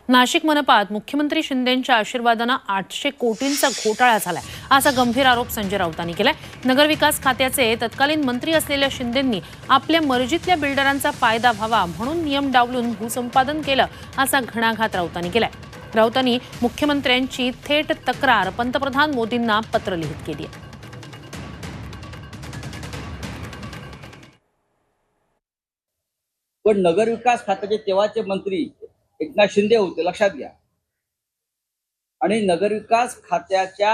नाशिक मनपात मुख्यमंत्री शिंदेंच्या आशीर्वादानं 800 कोटींचा घोटाळा झालाय, असा गंभीर आरोप संजय राऊतांनी केलाय। नगरविकास खात्याचे तत्कालीन मंत्री असलेल्या शिंदेंनी आपल्या मर्जीतल्या बिल्डरांचा फायदा व्हावा म्हणून नियम डावलून भूसंपादन केलं, असा घणाघात राऊतांनी केलाय। राऊतांनी मुख्यमंत्र्यांची थेट तक्रार पंतप्रधान मोदींना पत्र लिहित केली आहे। पण नगरविकास खात्याचे तेव्हाचे मंत्री एकनाथ शिंदे होते, लक्षात घ्या। आणि नगरविकास खात्याच्या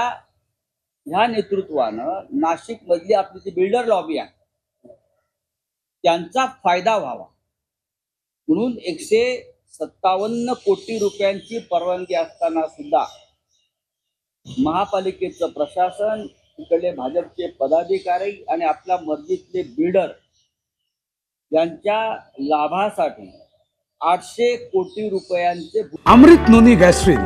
ह्या नेतृत्वानं नाशिक मधली आपली जी बिल्डर लॉबी आहे त्यांचा फायदा व्हावा म्हणून 157 कोटी रुपयांची परवानगी असताना सुद्धा महापालिकेचं प्रशासन, इकडले भाजपचे पदाधिकारी आणि आपल्या मर्जीतले बिल्डर यांच्या लाभासाठी 800 कोटी रुपयांचे अमृत नोनी गॅस्ट्रिन,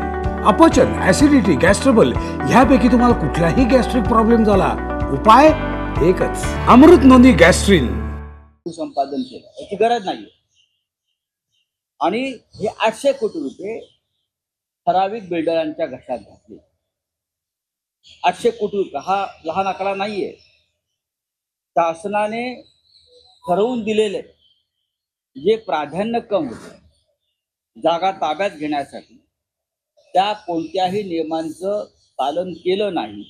अपचन, ऍसिडिटी, गॅस्ट्रबल ह्यापैकी तुम्हाला कुठलाही गॅस्ट्रिक प्रॉब्लेम झाला, उपाय एकच, अमृत नोनी गॅस्ट्रिन। संपादन केलं, याची गरज नाही। आणि हे 800 कोटी रुपये ठराविक बिल्डरांच्या घशात घातले। 800 कोटी रुपये हा लहान आकडा नाहीये। शासनाने ठरवून दिलेले जे प्राधान्यक्रम होते जागा ताब्यात घेण्यासाठी, त्या कोणत्याही नियमांचं पालन केलं नाही।